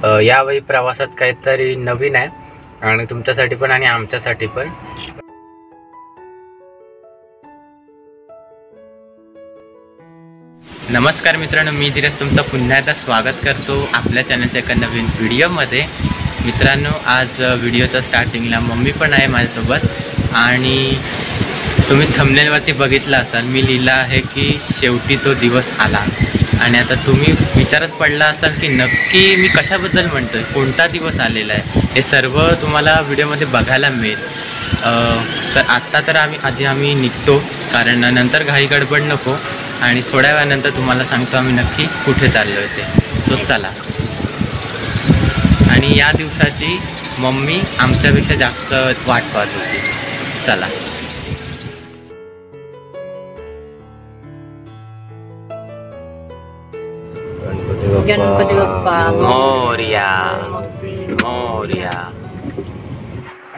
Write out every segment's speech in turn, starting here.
यावेळी प्रवासात काहीतरी नवीन आहे आणि तुमच्यासाठी पण आणि आमच्यासाठी पण। नमस्कार मित्रांनो, मी धीरज तुमचं पुन्हा एकदा स्वागत करतो आपल्या चॅनलच्या एका नवीन व्हिडिओमध्ये। मित्रांनो, आज व्हिडिओच्या स्टार्टिंगला मम्मी पण आहे माझ्यासोबत आणि तुम्ही थंबनेलवरती बघितलं असाल, मी लिहिलं आहे की शेवटी तो दिवस आला। आणि आता तुम्ही विचारत पडला असाल की नक्की मी कशाबद्दल म्हणतोय, कोणता दिवस आलेला आहे, हे सर्व तुम्हाला व्हिडिओमध्ये बघायला मिळेल। तर आत्ता तर आम्ही निघतो, कारण नंतर घाई गडबड नको आणि थोड्या वेळानंतर तुम्हाला सांगतो आम्ही नक्की कुठे चाललो आहे ते। सो चला। आणि या दिवसाची मम्मी आमच्यापेक्षा जास्त वाट पाहत होती। चला। गणपती बाप्पा मोरया मोरया।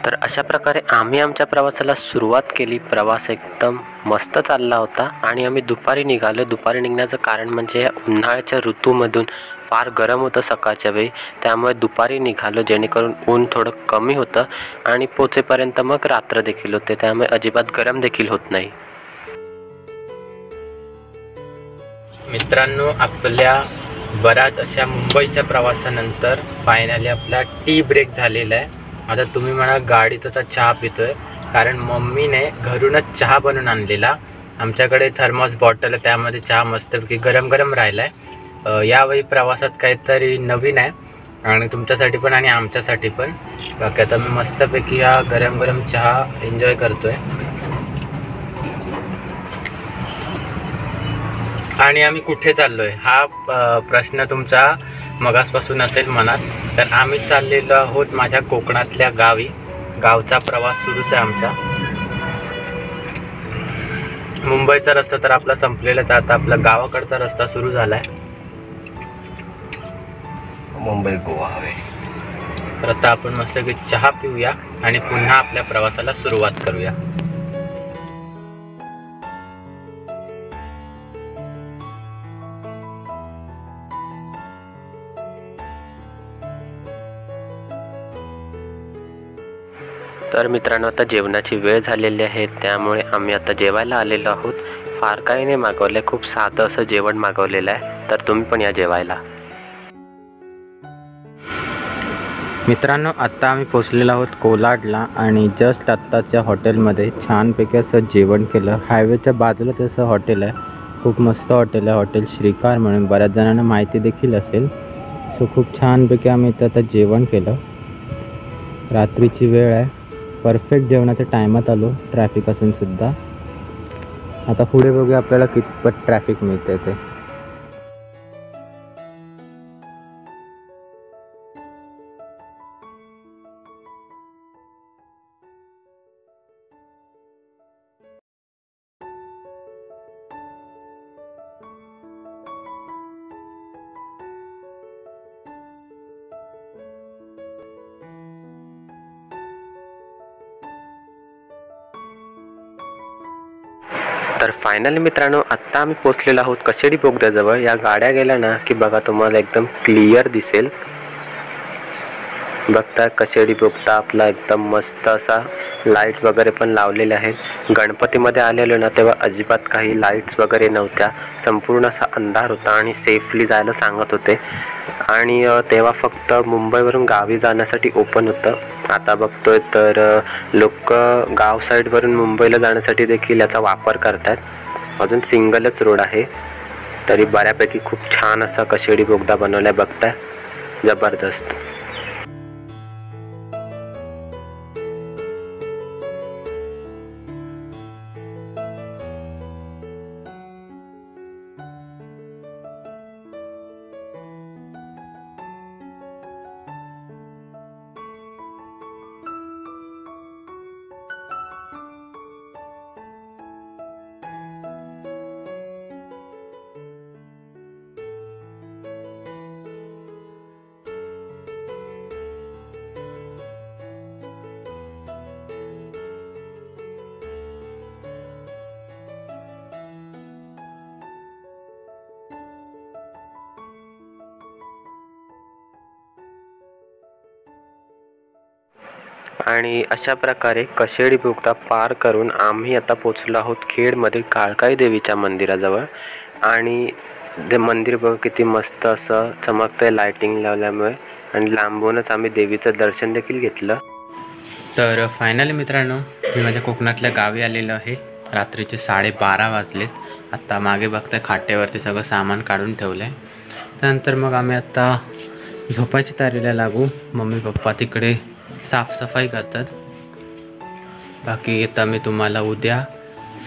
तर अशा प्रकारे आम्ही आमच्या प्रवासाला सुरुवात केली। प्रवास एकदम मस्त चालला होता आणि आम्ही दुपारी निघालो। दुपारी निघण्याचं कारण म्हणजे उन्हाळ्याच्या ऋतूमधून फार गरम होतं सकाळच्या वेळी, त्यामुळे दुपारी निघालो जेणेकरून ऊन थोडं कमी होतं आणि पोचेपर्यंत मग रात्र देखील होते, त्यामुळे अजिबात गरम देखील होत नाही। मित्रांनो, आपल्या बऱ्याच अशा मुंबईच्या प्रवासानंतर फायनली आपला टी ब्रेक झालेला आहे। आता तुम्ही म्हणा गाडीत आता चहा पितोय, कारण मम्मीने घरूनच चहा बनवून आणलेला। आमच्याकडे थर्मॉस बॉटल आहे, त्यामध्ये चहा मस्तपैकी गरम गरम राहिला आहे। यावेळी प्रवासात काहीतरी नवीन आहे आणि तुमच्यासाठी पण आणि आमच्यासाठी पण। बाकी आता मी मस्तपैकी हा गरम गरम चहा एन्जॉय करतोय। आणि आम्ही कुठे चाललोय हा प्रश्न तुमचा मगासपासून असेल मनात। तर आम्ही चाललेलो आहोत माझ्या कोकणातल्या गावी। गावचा प्रवास सुरूच आहे आमचा। मुंबईचा रस्ता तर आपला संपलेलाच, आता आपला गावाकडचा रस्ता सुरू झालाय, मुंबई गोवा हवे। तर आता आपण मस्त की चहा पिऊया आणि पुन्हा आपल्या प्रवासाला सुरुवात करूया। तर मित्रांनो, आता जेवणाची वेळ झालेली आहे, त्यामुळे आम्ही आता जेवायला आलेलो आहोत। फार काही नाही मागवलं आहे, खूप साधं असं जेवण मागवलेलं आहे, तर तुम्ही पण या जेवायला। मित्रांनो, आत्ता आम्ही पोचलेलो आहोत कोलाडला आणि जस्ट आत्ताच्या हॉटेलमध्ये छानपैकी असं जेवण केलं। हायवेच्या बाजूलाच असं हॉटेल आहे, खूप मस्त हॉटेल आहे, हॉटेल श्रीकार म्हणून, बऱ्याच जणांना माहिती देखील असेल। सो खूप छानपैकी आम्ही इथं आता जेवण केलं। रात्रीची वेळ आहे, परफेक्ट जेवणाच्या टायमात आलो, ट्रॅफिक असून सुद्धा। आता पुढे बघूया आपल्याला कितपत ट्रॅफिक मिळते ते। तर फायनली मित्रांनो, आत्ता आम्ही पोचलेलो आहोत कशेडी बोगद्याजवळ। या गाड्या गेल्या ना की बघा तुम्हाला एकदम क्लिअर दिसेल। बघता कशेडी बोगदा आपला एकदम मस्त असा, लाईट वगैरे पण लावलेले आहेत। गणपतीमध्ये आलेलो ना तेव्हा अजिबात काही लाईट्स वगैरे नव्हत्या, संपूर्ण असा अंधार होता आणि सेफली जायला सांगत होते। आणि तेव्हा फक्त मुंबईवरून गावी जाण्यासाठी ओपन होतं। आता बघतोय तर लोक गाव साईडवरून मुंबईला जाण्यासाठी देखील याचा वापर करतात। अजून सिंगलच रोड आहे, तरी बऱ्यापैकी खूप छान असा कशेडी बोगदा बनवलाय, बघताय, जबरदस्त। आणि अशा प्रकारे कशेडी बोगदा पार करून आम्ही आता पोचलो आहोत खेडमधील काळकाई देवीच्या मंदिराजवळ. आणि ते मंदिर बघ किती मस्त असं चमकतंय लाइटिंग लावल्यामुळे. आणि लांबूनच आम्ही देवीचं दर्शन देखील घेतलं. तर फायनली मित्रांनो, मी माझ्या कोकणातल्या गावी आलेलो आहे. रात्रीचे 12:30 वाजलेत. आत्ता मागे बघताय खाटेवरती सगळं सामान काढून ठेवलं आहे. त्यानंतर मग आम्ही आत्ता झोपायची तयारीला लागू. मम्मी पप्पा तिकडे साफसफाई करतात. बाकी आता मी तुम्हाला उद्या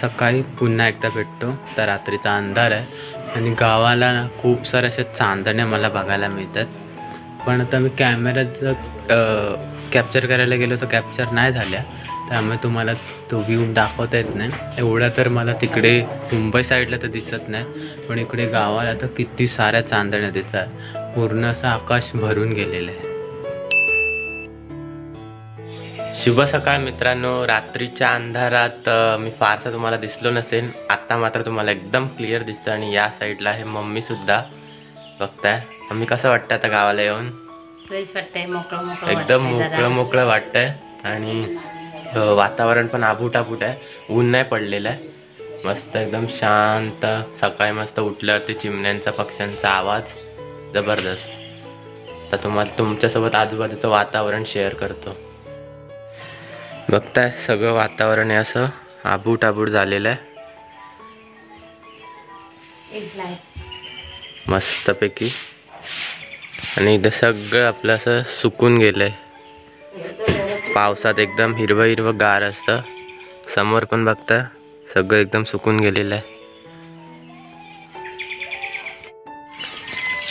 सकाळी पुन्हा एकदा भेटतो. तर रात्रीचा अंधार आहे आणि गावाला ना खूप सारे असे चांदण्या मला बघायला मिळतात. पण आता मी कॅमेऱ्याचं कॅप्चर करायला गेलो तर कॅप्चर नाही झाल्या, त्यामुळे तुम्हाला तो व्ह्यू दाखवता येत नाही. एवढा तर मला तिकडे मुंबई साईडला तर दिसत नाही, पण इकडे गावाला तर किती साऱ्या चांदण्या दिसतात. पूर्ण असं आकाश भरून गेलेलं आहे. शुभ सकाळ मित्रांनो. रात्रीच्या अंधारात मी फारसा तुम्हाला दिसलो नसेल. आत्ता मात्र तुम्हाला एकदम क्लिअर दिसतं. आणि या साईडला आहे मम्मीसुद्धा. बघताय मम्मी, कसं वाटतं आता गावाला येऊन? फ्रेश वाटतंय, मोकळं मोकळं एकदम वाटतंय, मोकळं वाटतंय. आणि वातावरण पण आबूटाबूट आहे, ऊन नाही पडलेलं आहे. मस्त एकदम शांत. सकाळी मस्त उठल्यावरती चिमण्यांचा पक्ष्यांचा आवाज जबरदस्त. तर तुम्हाला तुमच्यासोबत आजूबाजूचं वातावरण शेअर करतो. बघताय सगळं वातावरण आहे असं आबूटाबूट झालेलं आहे मस्तपैकी. आणि इथं सगळं आपलं असं सुकून गेलंय. पावसात एकदम हिरवं हिरवं गार असतं. समोर पण बघता सगळं एकदम सुकून गेलेलं आहे.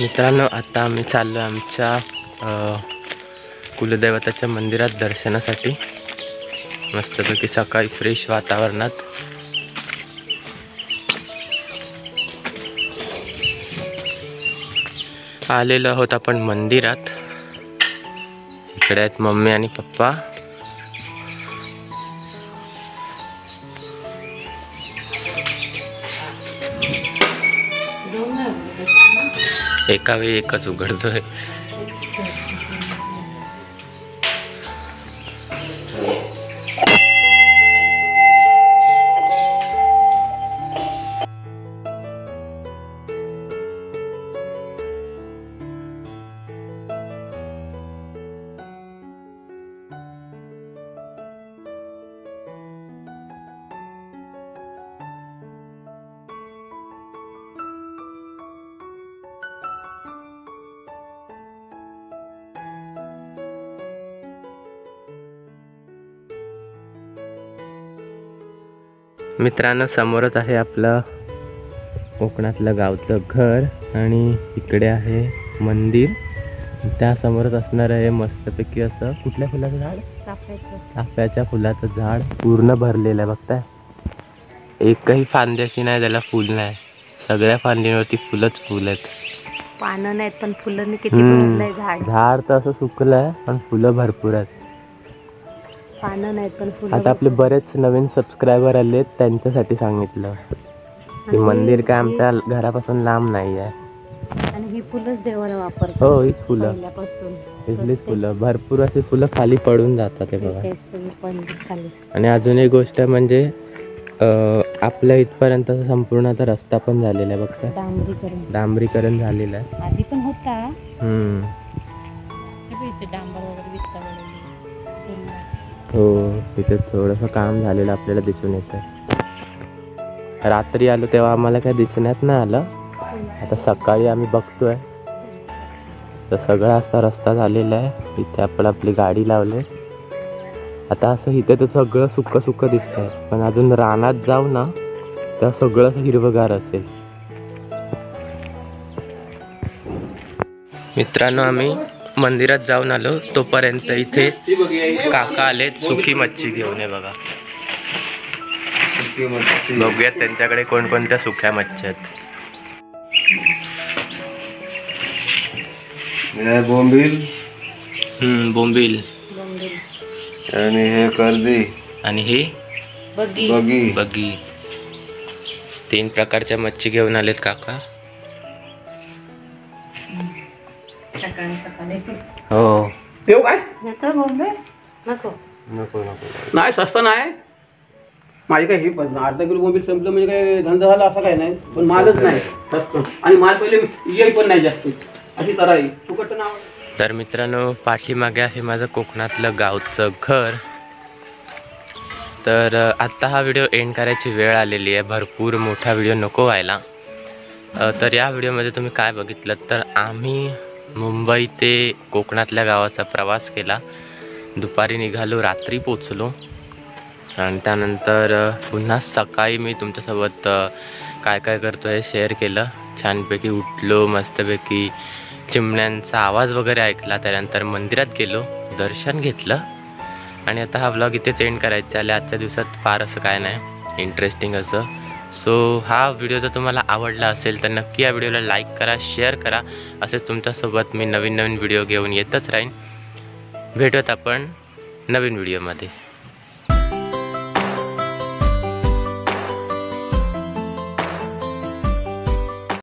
मित्रांनो, आता आम्ही चाललो आमच्या कुलदैवताच्या मंदिरात दर्शनासाठी. मस्तपैकी सकाळी फ्रेश वातावरणात. आलेलो आहोत आपण मंदिरात. इकडे आहेत मम्मी आणि पप्पा. एका वेळी एकच उघडतोय. मित्रांनो, समोरच आहे आपलं कोकणातलं गावचं घर आणि इकडे आहे मंदिर. त्या समोरच असणार आहे मस्तपैकी असं कुठल्या फुलाचं झाड? चाफ्याच्या फुलाचं झाड. पूर्ण भरलेलं आहे. बघताय एकही फांद्याशी नाही त्याला फुल नाही. सगळ्या फांदीवरती फुलच फुल आहेत. पानं नाहीत पण फुलं किती भरलंय झाड. झाड तर असं सुकलंय पण फुलं भरपूर आहेत. पानं नाहीत पण फुलं. आता आपले बरेच नवीन सबस्क्रायबर आले, त्यांच्यासाठी सांगितलं की मंदिर काय आमच्या घरापासून लांब नाही आहे. आणि ही फुलंच देवाला वापरतात. हो, हीच फुलं, इथलीच फुलं. भरपूर अशी फुलं खाली पडून जातात हे बघा. आणि अजून एक गोष्ट म्हणजे आपल्या इथपर्यंत संपूर्ण आता रस्ता पण झालेला आहे. बघता डांबरीकरण झालेलं आहे. आधी पण होता. डांबर हो, तिथे थोडंसं काम झालेलं आपल्याला दिसून येतं. रात्री आलो तेव्हा आम्हाला काय दिसण्यात नाही आलं. आता सकाळी आम्ही बघतोय तर सगळा असा रस्ता झालेला आहे. इथे आपण आपली गाडी लावली. आता असं इथे तर सगळं सुक्क सुक्क दिसतंय, पण अजून रानात जाऊ ना तर सगळं असं हिरवंगार असेल. मित्रांनो, आम्ही मंदिरात जाऊन आलो तोपर्यंत इथे काका आले सुकी मच्छी घेऊन. आहे बघा, बघूयात त्यांच्याकडे कोणकोणत्या सुक्या मच्छी आहेत. बोंबील, बोंबील आणि हे कर्दी आणि ही बगी. बगी. 3 प्रकारच्या मच्छी घेऊन आलेत काका. सकाळी हो, नको नको नको. नाही स्वस्त नाही. माझी काय हे पण अर्धा किलो मोबाईल संपलं म्हणजे काय धंदा झाला असं काय नाही, पण मालच नाही स्वस्त. आणि माल पहिले येई पण नाही जास्त, अशी तर आहे फुकट नाव. तर मित्रांनो, पाठीमागे आहे माझं कोकणातलं गावचं घर. तर आत्ता हा व्हिडिओ एंड करायची वेळ आलेली आहे. भरपूर मोठा व्हिडिओ नको व्हायला. तर या व्हिडिओमध्ये तुम्ही काय बघितलं, तर आम्ही मुंबई ते कोकणातल्या गावाचा प्रवास केला. दुपारी निघालो, रात्री पोचलो आणि त्यानंतर पुन्हा सकाळी मी तुमच्यासोबत काय काय करतो हे शेअर केलं. छानपैकी उठलो, मस्तपैकी चिमण्यांचा आवाज वगैरे ऐकला. त्यानंतर मंदिरात गेलो, दर्शन घेतलं आणि आता हा व्लॉग इथेच एंड करायचा आहे. आजच्या दिवसात फार असं काय नाही इंटरेस्टिंग असं. सो हा व्हिडिओ जर तुम्हाला आवडला असेल तर नक्की या व्हिडिओला लाईक करा, शेअर करा. असेच तुमच्यासोबत मी नवीन नवीन व्हिडिओ घेऊन येतच राहीन. भेटूयात आपण नवीन व्हिडिओमध्ये.